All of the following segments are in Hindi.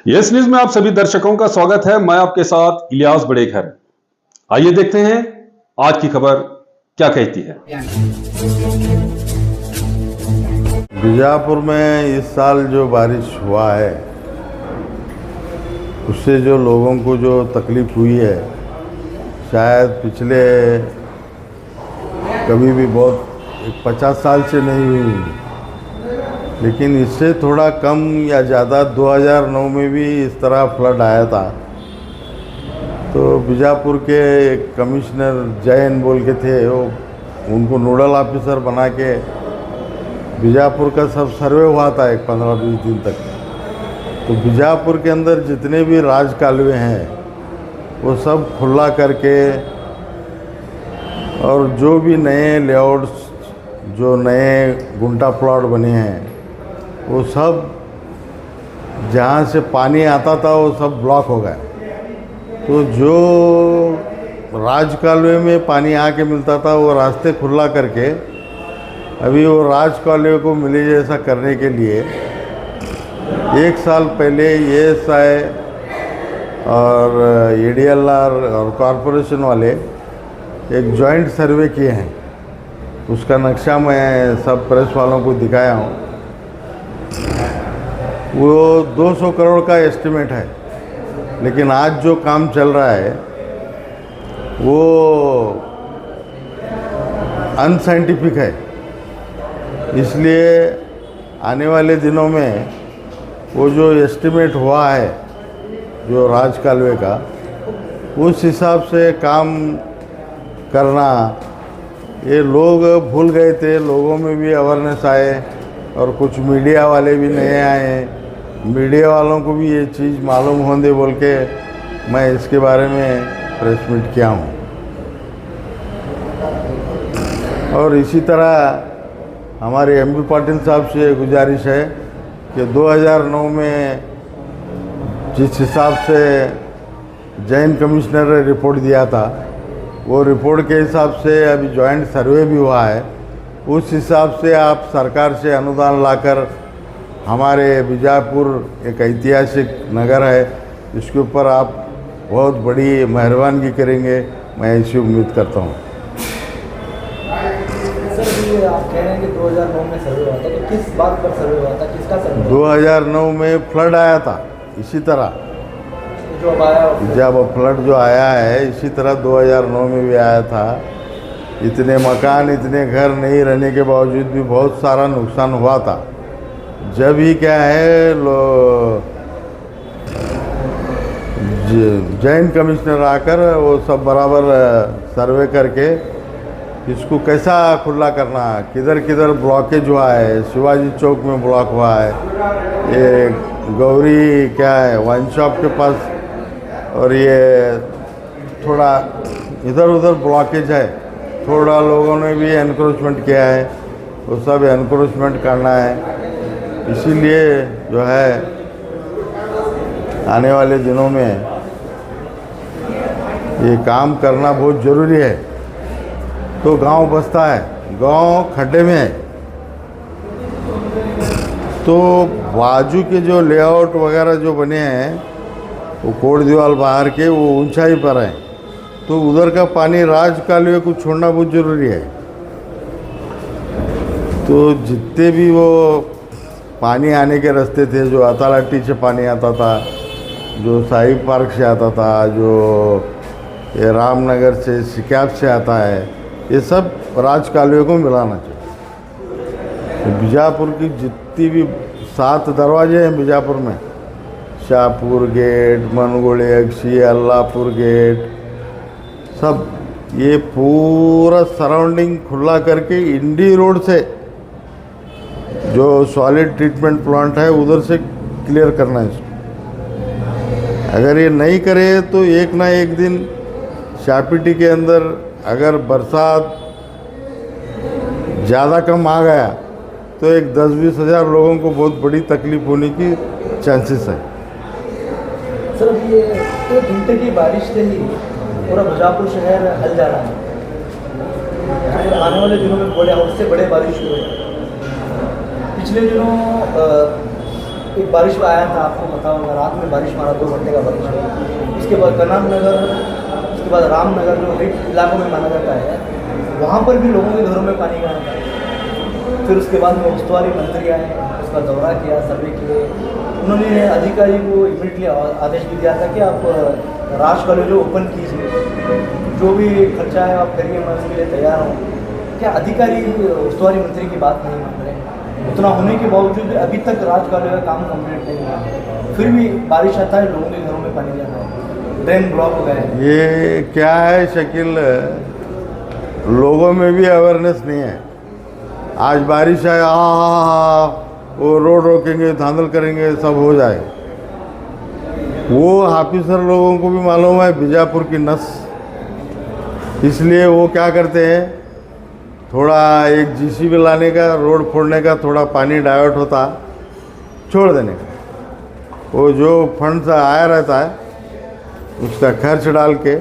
यस न्यूज में आप सभी दर्शकों का स्वागत है। मैं आपके साथ इलियास बड़ेघर। आइए देखते हैं आज की खबर क्या कहती है। बीजापुर में इस साल जो बारिश हुआ है उससे जो लोगों को जो तकलीफ हुई है शायद पिछले कभी भी बहुत 50 साल से नहीं हुई, लेकिन इससे थोड़ा कम या ज़्यादा 2009 में भी इस तरह फ्लड आया था। तो बीजापुर के एक कमिश्नर जैन बोल के थे, वो उनको नोडल ऑफिसर बना के बीजापुर का सब सर्वे हुआ था एक 15-20 दिन तक। तो बीजापुर के अंदर जितने भी राज कालवे हैं वो सब खुला करके, और जो भी नए लेआउट्स जो नए गुंटा प्लॉट बने हैं वो सब जहाँ से पानी आता था वो सब ब्लॉक हो गया। तो जो राज कालवे में पानी आके मिलता था वो रास्ते खुला करके अभी वो राज कालवे को मिले जैसा करने के लिए 1 साल पहले ESI और ADLR और कॉरपोरेशन वाले एक जॉइंट सर्वे किए हैं। उसका नक्शा मैं सब प्रेस वालों को दिखाया हूँ। वो 200 करोड़ का एस्टिमेट है, लेकिन आज जो काम चल रहा है वो अनसाइंटिफिक है। इसलिए आने वाले दिनों में वो जो एस्टिमेट हुआ है जो राज कालवे का, उस हिसाब से काम करना, ये लोग भूल गए थे। लोगों में भी अवेयरनेस आए और कुछ मीडिया वाले भी नए आए। मीडिया वालों को भी ये चीज़ मालूम होने बोल के मैं इसके बारे में प्रेस मीट किया हूँ। और इसी तरह हमारे MP पाटिल साहब से गुजारिश है कि 2009 में जिस हिसाब से जैन कमिश्नर ने रिपोर्ट दिया था, वो रिपोर्ट के हिसाब से अभी जॉइंट सर्वे भी हुआ है। उस हिसाब से आप सरकार से अनुदान लाकर हमारे बीजापुर एक ऐतिहासिक नगर है, इसके ऊपर आप बहुत बड़ी मेहरबानी करेंगे, मैं ऐसी उम्मीद करता हूँ। सर, ये आप कह रहे हैं कि 2009 में सर्वे हुआ था, तो किस बात पर सर्वे हुआ था, किसका सर्वे? 2009 में फ्लड आया था इसी तरह जो अब आया, जब फ्लड जो आया है इसी तरह 2009 में भी आया था। इतने मकान इतने घर नहीं रहने के बावजूद भी बहुत सारा नुकसान हुआ था। जब ही क्या है जैन कमिश्नर आकर वो सब बराबर सर्वे करके इसको कैसा खुला करना, किधर किधर ब्लॉकेज हुआ है। शिवाजी चौक में ब्लॉक हुआ है, ये गौरी क्या है वाइन शॉप के पास, और ये थोड़ा इधर उधर ब्लॉकेज है। थोड़ा लोगों ने भी एनक्रोचमेंट किया है, वो सब एनक्रोचमेंट करना है। इसीलिए जो है आने वाले दिनों में ये काम करना बहुत ज़रूरी है। तो गांव बसता है, गांव खड्डे में है, तो बाजू के जो लेआउट वगैरह जो बने हैं वो कोट दीवार बाहर के वो ऊंचाई पर है, तो उधर का पानी राज कालवे को छोड़ना बहुत ज़रूरी है। तो जितने भी वो पानी आने के रास्ते थे, जो अतालाटी से पानी आता था, जो साहिब पार्क से आता था, जो ये रामनगर से सिक्याब से आता है, ये सब राज कालवे को मिलाना चाहिए। तो बीजापुर की जितनी भी 7 दरवाजे हैं बीजापुर में, शाहपुर गेट, मनगोड़े अक्सी, अल्लाहपुर गेट, सब ये पूरा सराउंडिंग खुला करके इंडी रोड से जो सॉलिड ट्रीटमेंट प्लांट है उधर से क्लियर करना है इसको। अगर ये नहीं करे तो एक ना एक दिन शाहपीटी के अंदर अगर बरसात ज़्यादा कम आ गया तो एक 10-20 हज़ार लोगों को बहुत बड़ी तकलीफ होने की चांसेस है। सर, ये 1 घंटे की बारिश से ही पूरा बीजापुर शहर हल जा रहा है। अगर आने वाले दिनों में उससे बड़े बारिश हुए। पिछले दिनों एक बारिश में आया था, आपको पता होगा, रात में बारिश मारा, 2 घंटे का बारिश हुआ। उसके बाद कनाम नगर, उसके बाद रामनगर जो हिट इलाकों में माना जाता है, वहाँ पर भी लोगों के घरों में पानी गया था। फिर उसके बाद में उस्तुवारी मंत्री आए, उसका दौरा किया, सर्वे किए। उन्होंने अधिकारी को इमीडिएटली आदेश भी दिया था कि आप राज कॉलेज ओपन कीजिए, जो भी खर्चा है आप करिए, मैं उसके लिए तैयार हूँ। क्या अधिकारी उस्तुवारी मंत्री की बात नहीं मान रहे? उतना होने के बावजूद भी अभी तक राज कॉलेज का काम कंप्लीट नहीं हुआ, फिर भी बारिश आता है, लोगों के घरों में पानी जाता है, ड्रेन ब्लॉक हो गए। ये क्या है शकील, लोगों में भी अवेयरनेस नहीं है। आज बारिश आए, वो रोड रोकेंगे, धांधल करेंगे, सब हो जाए। वो ऑफिसर लोगों को भी मालूम है बीजापुर की नस, इसलिए वो क्या करते हैं, थोड़ा एक जीसीबी लाने का, रोड फोड़ने का, थोड़ा पानी डाइवर्ट होता, छोड़ देने का। वो जो फंड से आया रहता है उसका खर्च डाल के,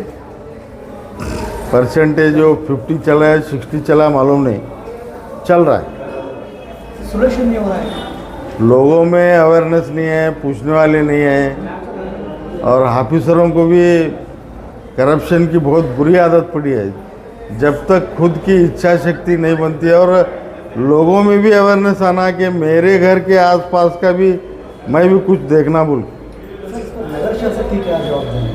परसेंटेज जो 50 चला है 60 चला मालूम नहीं, चल रहा है। सोल्यूशन नहीं हो रहा है। लोगों में अवेयरनेस नहीं है, पूछने वाले नहीं हैं, और ऑफिसरों को भी करप्शन की बहुत बुरी आदत पड़ी है। जब तक खुद की इच्छा शक्ति नहीं बनती है और लोगों में भी अवेयरनेस आना कि मेरे घर के आसपास का भी मैं भी कुछ देखना भूल। नगर शासक की क्या जवाबदारी?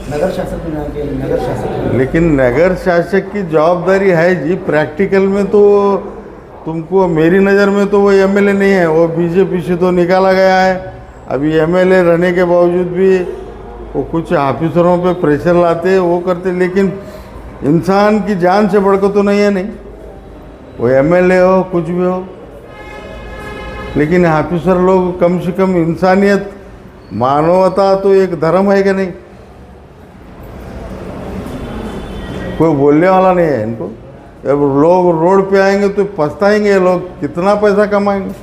नगर शासक भी ना के नगर शासक, लेकिन नगर शासक की जवाबदारी है जी, प्रैक्टिकल में तो तुमको, मेरी नज़र में तो वो एमएलए नहीं है, वो बीजेपी से तो निकाला गया है। अभी एमएलए रहने के बावजूद भी वो कुछ ऑफिसरों पे प्रेशर लाते, वो करते, लेकिन इंसान की जान से बढ़कर तो नहीं है। नहीं, वो एमएलए हो कुछ भी हो, लेकिन ऑफिसर लोग कम से कम इंसानियत, मानवता तो एक धर्म है कि नहीं, कोई बोलने वाला नहीं है इनको। अब लोग रोड पे आएंगे तो पछताएंगे, लोग कितना पैसा कमाएंगे,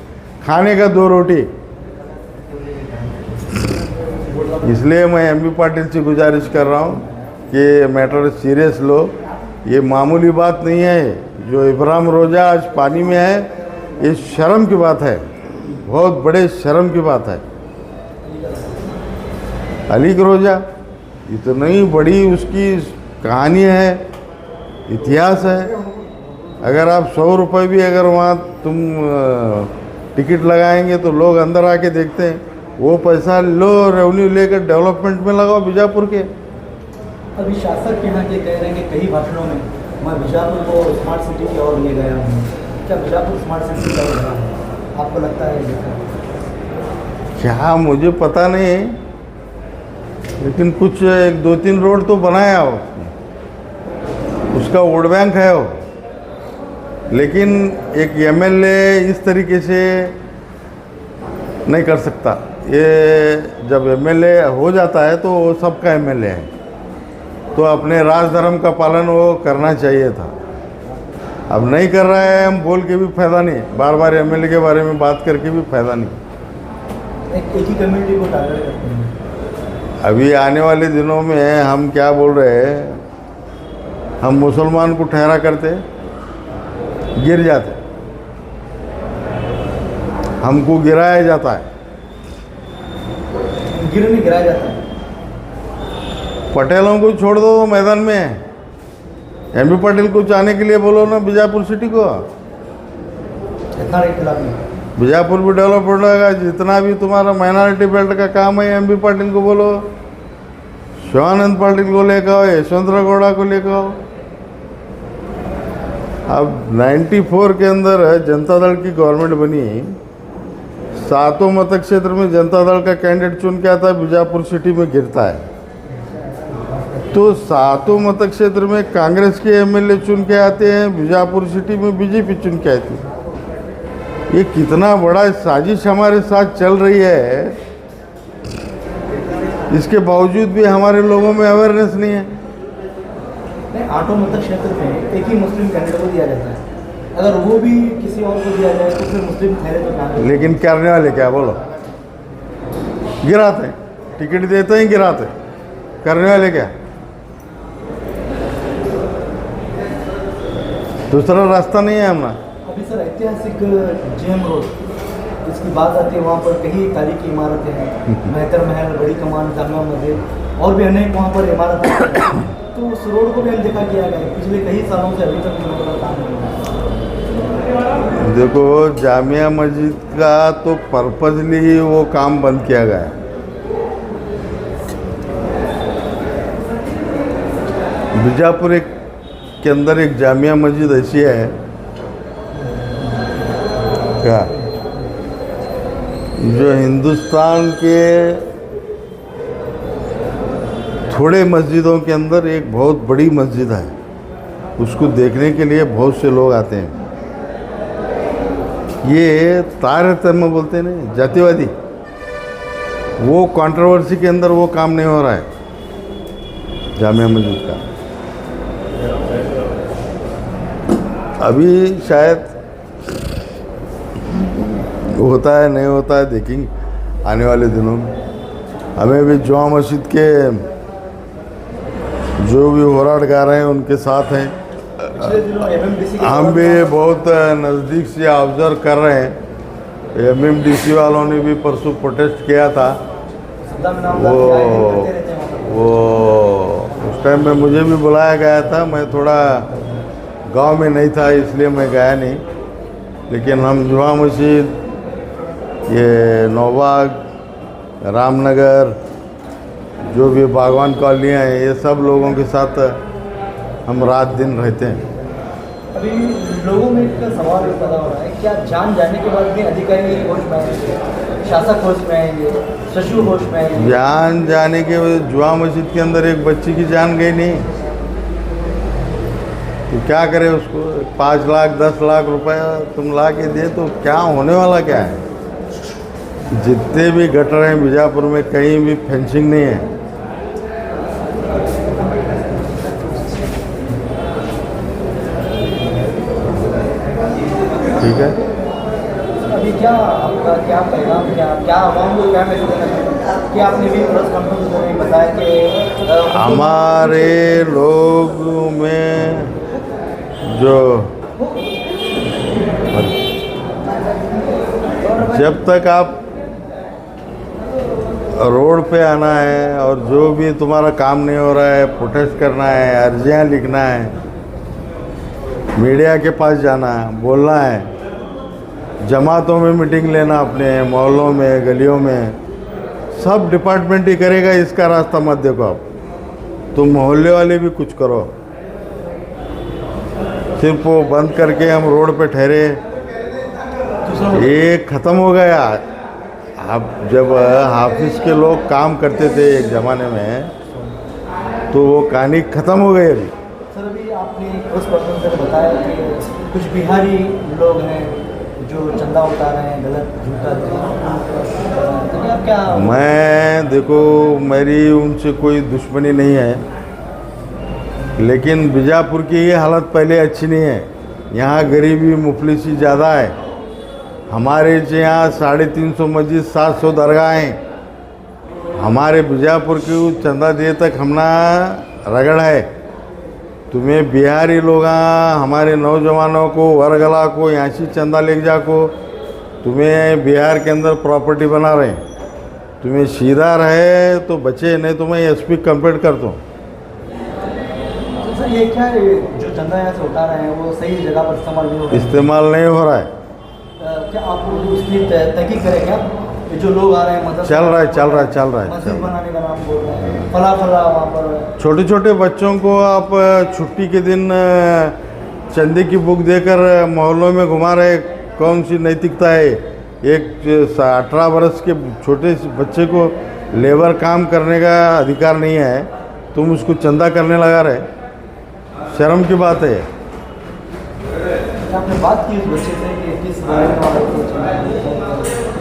खाने का 2 रोटी। इसलिए मैं एमबी पाटिल से गुजारिश कर रहा हूँ कि मैटर सीरियस लो, ये मामूली बात नहीं है। जो इब्राहिम रोजा आज पानी में है, ये शर्म की बात है, बहुत बड़े शर्म की बात है। अली रोजा इतनी बड़ी उसकी कहानी है, इतिहास है। अगर आप 100 रुपये भी अगर वहाँ तुम टिकट लगाएंगे तो लोग अंदर आके देखते हैं, वो पैसा लो, रेवेन्यू लेकर डेवलपमेंट में लगाओ बीजापुर के। अभी शासक यहाँ के कह रहे हैं कि कई भाषणों में मैं बीजापुर को स्मार्ट सिटी की ओर ले गया हूँ। क्या बीजापुर स्मार्ट सिटी का हो रहा है? आपको लगता है क्या, मुझे पता नहीं, लेकिन कुछ 1-2-3 रोड तो बनाया हो, उसका वोट बैंक है वो। लेकिन एक एमएलए इस तरीके से नहीं कर सकता। ये जब एमएलए हो जाता है तो वो सबका एमएलए है, तो अपने राज धर्म का पालन वो करना चाहिए था। अब नहीं कर रहा है, हम बोल के भी फायदा नहीं, बार बार एमएलए के बारे में बात करके भी फायदा नहीं। एक ही कम्युनिटी को टारगेट करते हैं। अभी आने वाले दिनों में हम क्या बोल रहे हैं, हम मुसलमान को ठहरा करते, गिर जाते, हमको गिराया जाता है। गिरने गिराया जाता है। पटेलों को छोड़ दो मैदान में, एमबी पाटिल को चाहने के लिए बोलो ना बीजापुर सिटी को, इतना रेट खिलाफ नहीं। बीजापुर भी डेवलप हो जाएगा। जितना भी तुम्हारा माइनॉरिटी बेल्ट का काम है, एमबी पाटिल को बोलो, शिवानंद पाटिल को लेकर आओ, यशवंतराव गौड़ा को लेकर आओ। अब 94 के अंदर जनता दल की गवर्नमेंट बनी, 7 मत क्षेत्र में जनता दल का कैंडिडेट चुन के आता है, बीजापुर सिटी में गिरता है। तो 7 मत क्षेत्र में कांग्रेस के एमएलए चुन के आते हैं, बीजापुर सिटी में बीजेपी चुन के आती है। ये कितना बड़ा साजिश हमारे साथ चल रही है, इसके बावजूद भी हमारे लोगों में अवेयरनेस नहीं है। नहीं, 8 मत क्षेत्र में एक ही मुस्लिम कैंडिडेट को दिया जाता है, अगर वो भी किसी और को दिया जाए तो फिर मुस्लिम ठहरे तो क्या? लेकिन करने वाले क्या, बोलो, गिराते हैं, टिकट देते हैं, गिराते, करने वाले क्या? दूसरा रास्ता नहीं है हमारा। अभी सर ऐतिहासिक जेएम रोड इसकी बात आती है वहाँ पर कई तारीखी इमारतें हैं, मेहतर महल, बड़ी कमान, जामा मस्जिद और भी अनेक वहाँ पर इमारतें हैं। तो उस रोड को भी अनदेखा किया गया है पिछले कई सालों से, अभी तक इन लोगों का काम नहीं हुआ। देखो, जामिया मस्जिद का तो पर्पजली वो काम बंद किया गया है। बीजापुर के अंदर एक जामिया मस्जिद ऐसी है क्या जो हिंदुस्तान के थोड़े मस्जिदों के अंदर एक बहुत बड़ी मस्जिद है। उसको देखने के लिए बहुत से लोग आते हैं। ये तारतम्य बोलते हैं ना, जातिवादी, वो कंट्रोवर्सी के अंदर वो काम नहीं हो रहा है जामिया मस्जिद का। अभी शायद होता है नहीं होता है, देखेंगे आने वाले दिनों में। हमें भी जुमा मस्जिद के जो भी होराटगार हैं उनके साथ हैं। हम भी बहुत नज़दीक से ऑब्जर्व कर रहे हैं। एमएमडीसी वालों ने भी परसों प्रोटेस्ट किया था। वो उस टाइम में मुझे भी बुलाया गया था। मैं थोड़ा गांव में नहीं था इसलिए मैं गया नहीं, लेकिन हम जुमा मस्जिद, ये नौबाग, रामनगर, जो भी बागवान कॉलोनियाँ हैं, ये सब लोगों के साथ हम रात दिन रहते हैं। अभी लोगों में एक सवाल पैदा हो रहा है, क्या जान जाने के बाद भी अधिकारी होश में आएंगे, शासक होश में आएंगे, सचिव होश में आएंगे? जान जाने के जुमा मस्जिद के अंदर एक बच्ची की जान गई नहीं, तो क्या करे उसको? 5 लाख 10 लाख रुपया तुम ला के दे तो क्या होने वाला क्या है? जितने भी गटर हैं बीजापुर में, कहीं भी फेंसिंग नहीं है। ठीक है, अभी क्या आपका क्या पैगाम, क्या आवाम को क्या मैसेज देना चाहिए कि आपने भी प्रेस कॉन्फ्रेंस में बताया कि हमारे लोग में जो जब तक आप रोड पे आना है और जो भी तुम्हारा काम नहीं हो रहा है, प्रोटेस्ट करना है, अर्जियां लिखना है, मीडिया के पास जाना है, बोलना है, जमातों में मीटिंग लेना, अपने मोहल्लों में, गलियों में, सब डिपार्टमेंट ही करेगा। इसका रास्ता मत देखो आप, तुम मोहल्ले वाले भी कुछ करो। सिर्फ वो बंद करके हम रोड पे ठहरे, ये ख़त्म हो गया। अब जब हाफिज के लोग काम करते थे एक ज़माने में, तो वो कहानी ख़त्म हो गई। अभी सर, अभी आपने प्रेस कॉन्फ्रेंस में बताया कि कुछ बिहारी लोग हैं जो चंदा उतार रहे हैं, गलत झूठा तो आप क्या? मैं देखो, मेरी उनसे कोई दुश्मनी नहीं है, लेकिन बीजापुर की ये हालत पहले अच्छी नहीं है। यहाँ गरीबी मुफलिसी ज़्यादा है। हमारे यहाँ 350 मस्जिद, 700 दरगाहें। हमारे बीजापुर की चंदा दे तक हमना रगड़ है। तुम्हें बिहारी लोग हमारे नौजवानों को, वरगला को यहाँ से चंदा ले जाको, तुम्हें बिहार के अंदर प्रॉपर्टी बना रहे हैं। तुम्हें सीधा रहे तो बचे, नहीं तो मैं एसपी कंप्लेंट कर दूँ। तो सर, ये क्या है, जो चंदा यहाँ से उठा रहे हैं वो सही जगह पर इस्तेमाल नहीं हो रहा है? इस्तेमाल नहीं हो रहा है। क्या आप उसकी तहकीक करें क्या? जो लोग आ रहे हैं मदद चल रहा है मस्जिद बनाने का नाम बोल रहे हैं, फला वहाँ पर छोटे छोटे बच्चों को आप छुट्टी के दिन चंदे की बुक देकर मोहल्लों में घुमा रहे, कौन सी नैतिकता है? एक 18 बरस के छोटे बच्चे को लेबर काम करने का अधिकार नहीं है, तुम उसको चंदा करने लगा रहे, शर्म की बात है। आपने बात की उस बच्चे से कि किस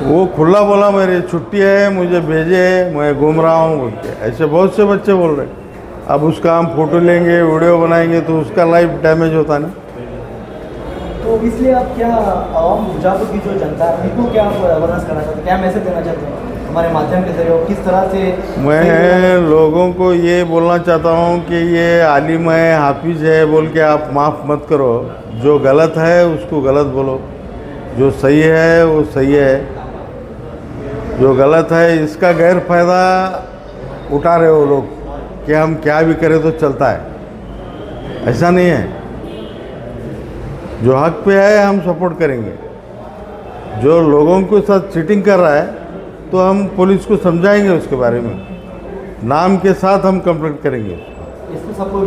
वो खुला बोला मेरी छुट्टी है, मुझे भेजे, मैं घूम रहा हूँ बोल के। ऐसे बहुत से बच्चे बोल रहे। अब उसका हम फोटो लेंगे, वीडियो बनाएंगे तो उसका लाइफ डैमेज होता ना। तो इसलिए आप क्या आवाम बीजापुर की जो जनता है उनको क्या आप अवेयरनेस करना चाहते हैं, क्या मैसेज देना चाहते हैं हमारे माध्यम के जरिए, किस तरह से? मैं लोगों को ये बोलना चाहता हूँ कि ये आलिम है, हाफिज है बोल के आप माफ़ मत करो। जो गलत है उसको गलत बोलो, जो सही है वो सही है, जो गलत है इसका गैर फायदा उठा रहे हो लोग कि हम क्या भी करें तो चलता है। ऐसा नहीं है, जो हक पे है हम सपोर्ट करेंगे। जो लोगों के साथ चीटिंग कर रहा है तो हम पुलिस को समझाएंगे, उसके बारे में नाम के साथ हम कंप्लेंट करेंगे। इसको सबको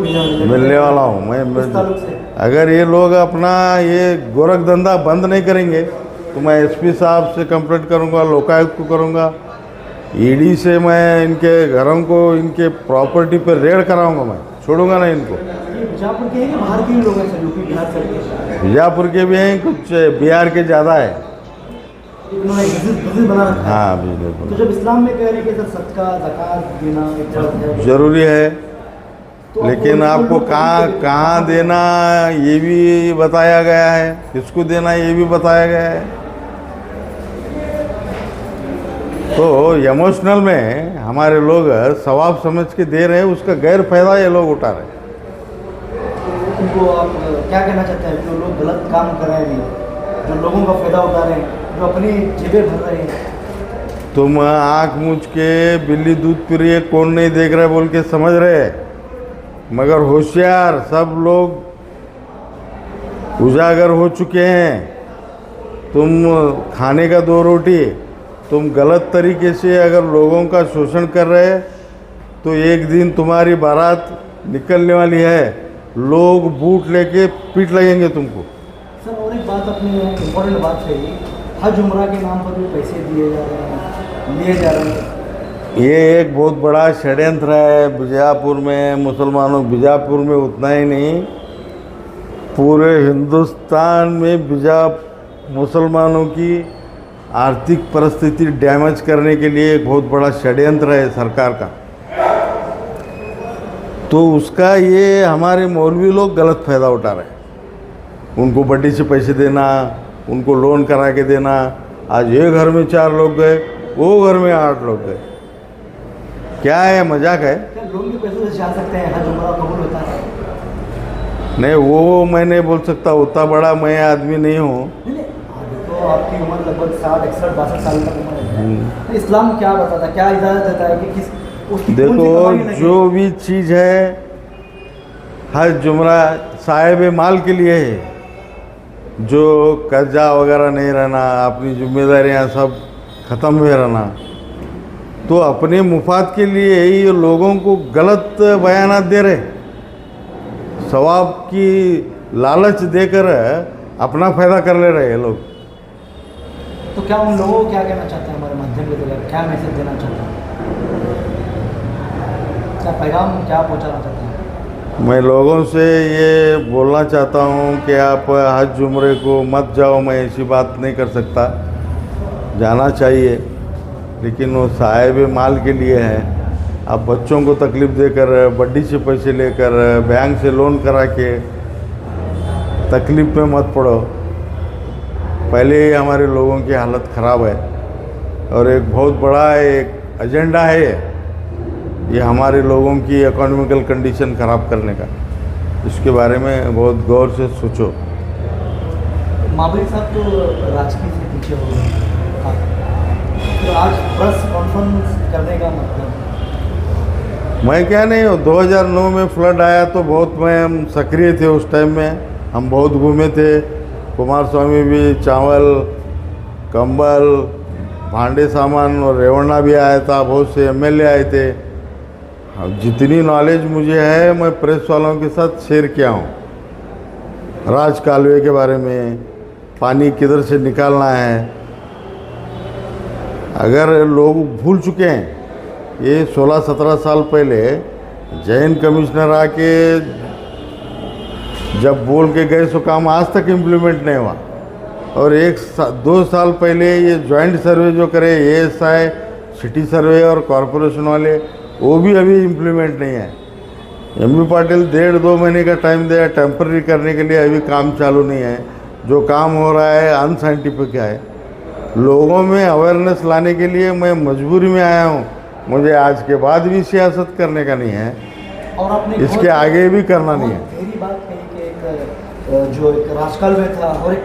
मिलने वाला हूँ मैं। इस ताल्लुक से अगर ये लोग अपना ये गोरख धंधा बंद नहीं करेंगे तो मैं एसपी साहब से कंप्लेंट करूँगा, लोकायुक्त को करूँगा, ईडी से मैं इनके घरों को, इनके प्रॉपर्टी पर रेड कराऊँगा। मैं छोड़ूंगा नहीं इनको। ये बीजापुर के हैं कि बाहर के ही लोग हैं सर, यूपी बिहार से? बीजापुर के भी हैं, कुछ बिहार के ज़्यादा है। इन्होंने बिजनेस बना रखा है। हाँ, बिजनेस। तो जब इस्लाम में कह रहे हैं कि सर सदका ज़कात देना इजाज़त है, जरूरी है, तो लेकिन आपको कहाँ देना ये भी बताया गया है, किसको देना ये भी बताया गया है। तो इमोशनल में हमारे लोग सवाब समझ के दे रहे हैं, उसका गैर फायदा ये लोग उठा रहे हैं। उनको आप क्या कहना चाहते हैं? जो लोग गलत काम कर रहे हैं, जो लोगों का फायदा उठा रहे हैं, जो अपनी जेबें भर रहे हैं, तुम आँख मूंझ के बिल्ली दूध पी रही है, कौन नहीं देख रहा है बोल के समझ रहे हैं, मगर होशियार सब लोग उजागर हो चुके हैं। तुम खाने का 2 रोटी, तुम गलत तरीके से अगर लोगों का शोषण कर रहे हैं तो एक दिन तुम्हारी बारात निकलने वाली है, लोग बूट लेके पीट लगेंगे तुमको। सर और एक बात अपनी इम्पोर्टेंट बात है, हज उम्रा के नाम पर जो पैसे दिए जा रहे हैं, लिए जा रहे हैं, ये एक बहुत बड़ा षड्यंत्र है बीजापुर में। मुसलमानों, बीजापुर में उतना ही नहीं, पूरे हिंदुस्तान में मुसलमानों की आर्थिक परिस्थिति डैमेज करने के लिए एक बहुत बड़ा षड्यंत्र है सरकार का। तो उसका ये हमारे मौलवी लोग गलत फ़ायदा उठा रहे हैं। उनको बड्डी से पैसे देना, उनको लोन करा के देना। आज ये घर में 4 लोग गए, वो घर में 8 लोग गए। क्या है, मजाक है? क्या लोन के पैसों से जा सकते हैं? हज उम्रा कबूल होता है? नहीं, वो मैं नहीं बोल सकता, उतना बड़ा मैं आदमी नहीं हूँ। नहीं, तो आपकी उम्र लगभग 60, 61, 62 साल तक उम्र है। तो इस्लाम क्या बताता, क्या इजाज़त देता है कि किस उसकी कौन सी देखो, कमाई लगे? जो भी चीज़ है हज उम्रा साहिब माल के लिए है। जो कर्जा वगैरह नहीं रहना, अपनी जिम्मेदारियां सब ख़त्म हुए रहना, तो अपने मुफाद के लिए ये लोगों को गलत बयानात दे रहे, सवाब की लालच देकर अपना फ़ायदा कर ले रहे हैं लोग। तो क्या उन लोगों को क्या कहना चाहते हैं हमारे माध्यम के द्वारा, क्या मैसेज देना चाहते हैं, क्या पैगाम क्या पहुंचाना चाहते हैं? मैं लोगों से ये बोलना चाहता हूँ कि आप हज उम्रे को मत जाओ। मैं ऐसी बात नहीं कर सकता, जाना चाहिए, लेकिन वो साहिब माल के लिए है। आप बच्चों को तकलीफ़ देकर, बड्डी से पैसे लेकर, बैंक से लोन करा के तकलीफ़ में मत पड़ो। पहले ही हमारे लोगों की हालत ख़राब है और एक बहुत बड़ा एक एजेंडा है ये हमारे लोगों की इकोनॉमिकल कंडीशन ख़राब करने का। इसके बारे में बहुत गौर से सोचो। माबरी साहब तो राजकीय से पीछे हो गए, तो आज प्रेस कॉन्फ्रेंस करने का मतलब? मैं क्या नहीं हूँ, 2009 में फ्लड आया तो बहुत हम सक्रिय थे उस टाइम में, हम बहुत घूमे थे। कुमार स्वामी भी चावल, कंबल, भांडे सामान और रेवन्ना भी आया था, बहुत से एमएलए आए थे। अब जितनी नॉलेज मुझे है मैं प्रेस वालों के साथ शेयर किया हूँ। राज कालवे के बारे में, पानी किधर से निकालना है। अगर लोग भूल चुके हैं, ये 16-17 साल पहले जैन कमिश्नर आके जब बोल के गए सो काम आज तक इम्प्लीमेंट नहीं हुआ। और 2 साल पहले ये जॉइंट सर्वे जो करे ASI, सिटी सर्वे और कॉरपोरेशन वाले, वो भी अभी इम्प्लीमेंट नहीं है। MP पाटिल 1.5-2 महीने का टाइम दिया टेम्पररी करने के लिए, अभी काम चालू नहीं है। जो काम हो रहा है अनसाइंटिफिक है। लोगों में अवेयरनेस लाने के लिए मैं मजबूरी में आया हूँ। मुझे आज के बाद भी सियासत करने का नहीं है और आपने इसके आगे भी करना नहीं है। मेरी बात कही कि एक जो एक राजकाल में था और एक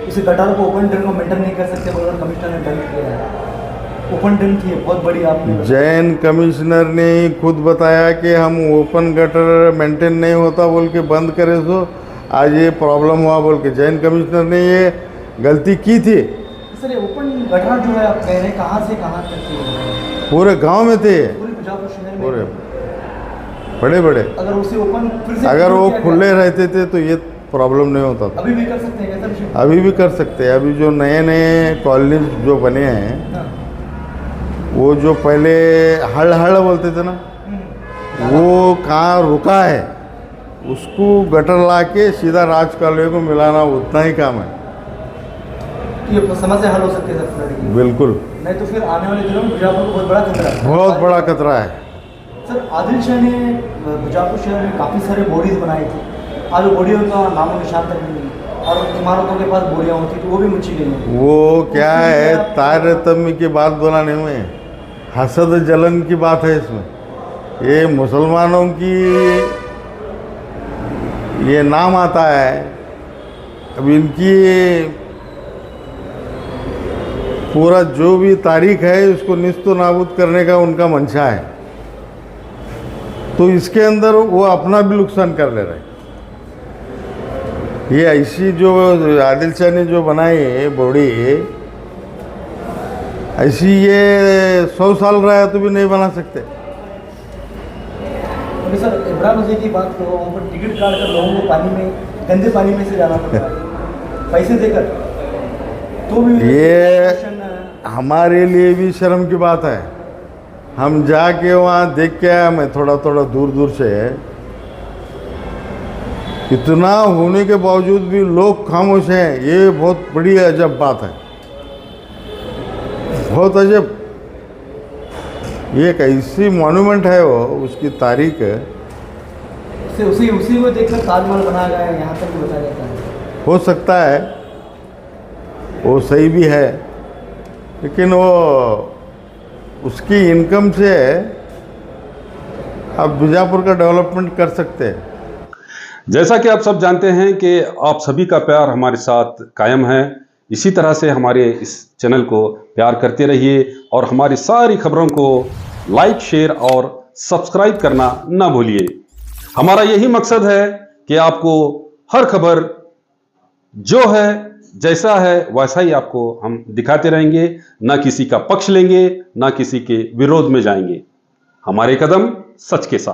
उसी गटार को ओपन ड्रेन को मेंटेन नहीं कर सकते बोलकर कमिश्नर ने दंड किया है। ओपन ड्रेन थी बहुत बड़ी आपने जैन कमिश्नर ने ही खुद बताया कि हम ओपन गटर मेंटेन नहीं होता बोल के बंद करे, सो आज ये प्रॉब्लम हुआ बोल के जैन कमिश्नर ने ये गलती की थी। सर ये ओपन गटार जो है आप कह रहे हैं कहाँ से कहाँ तक थी? पूरे गांव में थे, पूरे बीजापुर शहर में पूरे बड़े बड़े। अगर उसे ओपन फिर से अगर वो किया गया, खुले रहते थे तो ये प्रॉब्लम नहीं होता था। अभी भी कर सकते हैं क्या सर? अभी भी कर सकते हैं। अभी जो नए नए कॉलेज जो बने हैं, हाँ। वो जो पहले हड़ हड़ बोलते थे ना, वो कहाँ रुका है उसको गटर ला के सीधा राज कॉलेज को मिलाना, उतना ही काम है। ये समस्या हल हो सकती है सर फ्लड की? बिल्कुल, नहीं तो फिर आने वाले दिनों में बीजापुर को बहुत बड़ा खतरा है। बहुत बड़ा खतरा है। सर आदिल शाह ने बीजापुर शहर में काफ़ी सारे बॉडीज बनाए थे, आज वो बॉडियों का नामो निशान तक नहीं है, और इमारतों के पास बोरियाँ होती तो वो भी मुझी गई हैं। वो क्या है, तारतम्य की बात बोला नहीं मैं, हसद जलन की बात है इसमें। ये मुसलमानों की ये नाम आता है। अब इनकी पूरा जो भी तारीख है उसको निस्तो नाबूद करने का उनका मंशा है, तो इसके अंदर वो अपना भी नुकसान कर ले रहे हैं। ये ऐसी जो आदिल शाह ने जो बनाई है बॉडी, ऐसी ये 100 साल रहा तो भी नहीं बना सकते। अभी सर इमरान वज़ीर की बात करो, वहाँ पर टिकट काट कर लोगों को पानी में, गंदे पानी में से जाना पड़ता है पैसे देकर, तो भी ये हमारे लिए भी शर्म की बात है। हम जाके वहाँ देख के आया, मैं थोड़ा थोड़ा दूर दूर से, इतना होने के बावजूद भी लोग खामोश हैं, ये बहुत बड़ी अजब बात है, बहुत अजब। ये एक ऐसी मॉन्यूमेंट है, वो उसकी तारीख है, उसी को देखकर ताजमहल बनाया गया है, यहाँ तक भी बताया जाता है। हो सकता है वो सही भी है, लेकिन वो उसकी इनकम से आप बीजापुर का डेवलपमेंट कर सकते हैं। जैसा कि आप सब जानते हैं कि आप सभी का प्यार हमारे साथ कायम है, इसी तरह से हमारे इस चैनल को प्यार करते रहिए और हमारी सारी खबरों को लाइक, शेयर और सब्सक्राइब करना ना भूलिए। हमारा यही मकसद है कि आपको हर खबर जो है, जैसा है वैसा ही आपको हम दिखाते रहेंगे, ना किसी का पक्ष लेंगे, ना किसी के विरोध में जाएंगे। हमारे कदम सच के साथ।